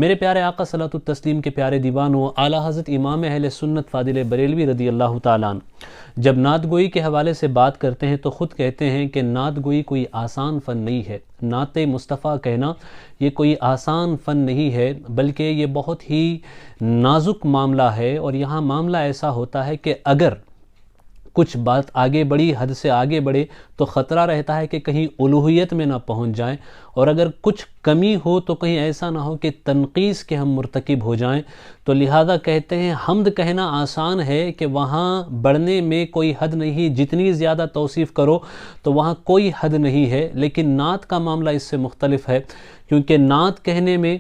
میرے پیارے آقا صلوات و تسلیم کے پیارے دیوانوں، اعلیٰ حضرت امام اہل سنت فاضل بریلوی رضی اللہ تعالیٰ عنہ جب نعت گوئی کے حوالے سے بات کرتے ہیں تو خود کہتے ہیں کہ نعت گوئی کوئی آسان فن نہیں ہے۔ نعت مصطفیٰ کہنا یہ کوئی آسان فن نہیں ہے، بلکہ یہ بہت ہی نازک معاملہ ہے، اور یہاں معاملہ ایسا ہوتا ہے کہ اگر کچھ بات آگے بڑھی، حد سے آگے بڑھے، تو خطرہ رہتا ہے کہ کہیں الوہیت میں نہ پہنچ جائیں، اور اگر کچھ کمی ہو تو کہیں ایسا نہ ہو کہ تنقیص کے ہم مرتکب ہو جائیں۔ تو لہذا کہتے ہیں حمد کہنا آسان ہے کہ وہاں بڑھنے میں کوئی حد نہیں، جتنی زیادہ توصیف کرو تو وہاں کوئی حد نہیں ہے، لیکن نعت کا معاملہ اس سے مختلف ہے، کیونکہ نعت کہنے میں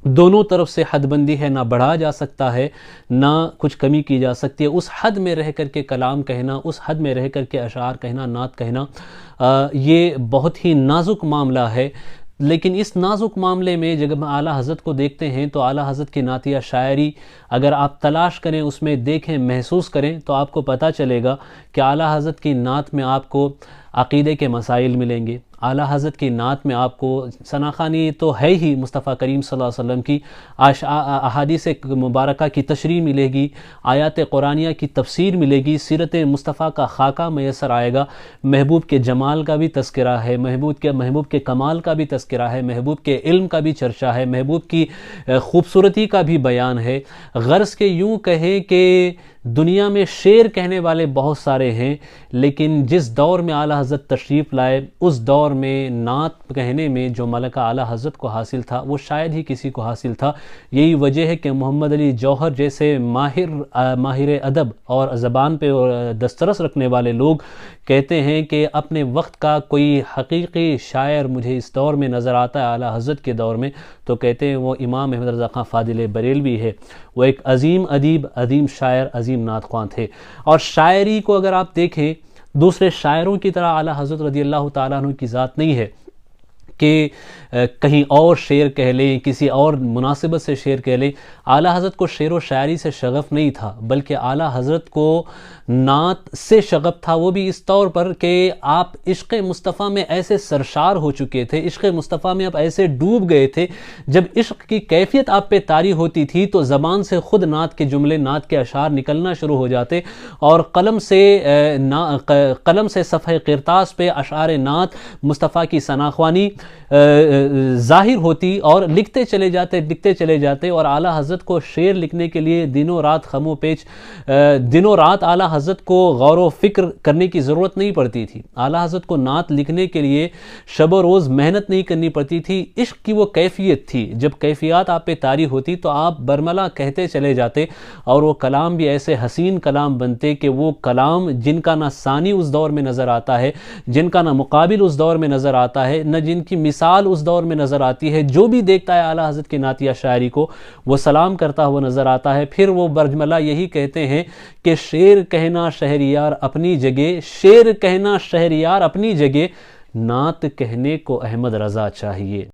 دونوں طرف سے حد بندی ہے، نہ بڑھا جا سکتا ہے نہ کچھ کمی کی جا سکتی ہے۔ اس حد میں رہ کر کے کلام کہنا، اس حد میں رہ کر کے اشعار کہنا، نعت کہنا، یہ بہت ہی نازک معاملہ ہے۔ لیکن اس نازک معاملے میں جب ہم اعلیٰ حضرت کو دیکھتے ہیں تو اعلیٰ حضرت کی نعتیہ شاعری اگر آپ تلاش کریں، اس میں دیکھیں، محسوس کریں، تو آپ کو پتہ چلے گا کہ اعلیٰ حضرت کی نعت میں آپ کو عقیدے کے مسائل ملیں گے، اعلیٰ حضرت کی نعت میں آپ کو ثناخوانی تو ہے ہی مصطفیٰ کریم صلی اللہ علیہ وسلم کی، احادیث مبارکہ کی تشریح ملے گی، آیات قرآنیہ کی تفسیر ملے گی، سیرت مصطفیٰ کا خاکہ میسر آئے گا، محبوب کے جمال کا بھی تذکرہ ہے، محبوب کے کمال کا بھی تذکرہ ہے، محبوب کے علم کا بھی چرچہ ہے، محبوب کی خوبصورتی کا بھی بیان ہے۔ غرض کے یوں کہیں کہ دنیا میں شعر کہنے والے بہت سارے ہیں، لیکن جس دور میں اعلیٰ حضرت تشریف لائے اس دور میں نعت کہنے میں جو ملکہ اعلیٰ حضرت کو حاصل تھا وہ شاید ہی کسی کو حاصل تھا۔ یہی وجہ ہے کہ محمد علی جوہر جیسے ماہر ادب اور زبان پہ دسترس رکھنے والے لوگ کہتے ہیں کہ اپنے وقت کا کوئی حقیقی شاعر مجھے اس دور میں نظر آتا ہے اعلیٰ حضرت کے دور میں، تو کہتے ہیں وہ امام احمد رضا خان فاضل بریلوی ہے۔ وہ ایک عظیم ادیب، عظیم شاعر، عظیم نعت خواں تھے، اور شاعری کو اگر آپ دیکھیں دوسرے شاعروں کی طرح اعلیٰ حضرت رضی اللہ تعالیٰ عنہ کی ذات نہیں ہے کہ کہیں اور شعر کہہ لیں، کسی اور مناسبت سے شعر کہہ لیں۔ اعلیٰ حضرت کو شعر و شاعری سے شغف نہیں تھا، بلکہ اعلیٰ حضرت کو نعت سے شغف تھا، وہ بھی اس طور پر کہ آپ عشق مصطفیٰ میں ایسے سرشار ہو چکے تھے، عشق مصطفیٰ میں آپ ایسے ڈوب گئے تھے، جب عشق کی کیفیت آپ پہ طاری ہوتی تھی تو زبان سے خود نعت کے جملے، نعت کے اشعار نکلنا شروع ہو جاتے، اور قلم سے صفحہ قرطاس پہ اشعار نعت مصطفیٰ کی ثناخوانی ظاہر ہوتی، اور لکھتے چلے جاتے، اور اعلیٰ حضرت کو شعر لکھنے کے لیے دنوں رات خم و پیچ، دنوں رات اعلیٰ حضرت کو غور و فکر کرنے کی ضرورت نہیں پڑتی تھی۔ اعلیٰ حضرت کو نعت لکھنے کے لیے شب و روز محنت نہیں کرنی پڑتی تھی، عشق کی وہ کیفیت تھی، جب کیفیات آپ پہ طاری ہوتی تو آپ برملا کہتے چلے جاتے، اور وہ کلام بھی ایسے حسین کلام بنتے کہ وہ کلام جن کا نہ ثانی اس دور میں نظر آتا ہے، جن کا نہ مقابل اس دور میں نظر آتا ہے، نہ جن کی مثال اس دور میں نظر آتی ہے، جو بھی دیکھتا ہے اعلیٰ حضرت کی نعتیہ شاعری کو وہ سلام کرتا ہوا نظر آتا ہے۔ پھر وہ برجملہ یہی کہتے ہیں کہ شعر کہنا شہریار اپنی جگہ، شعر کہنا شہریار اپنی جگہ، نعت کہنے کو احمد رضا چاہیے۔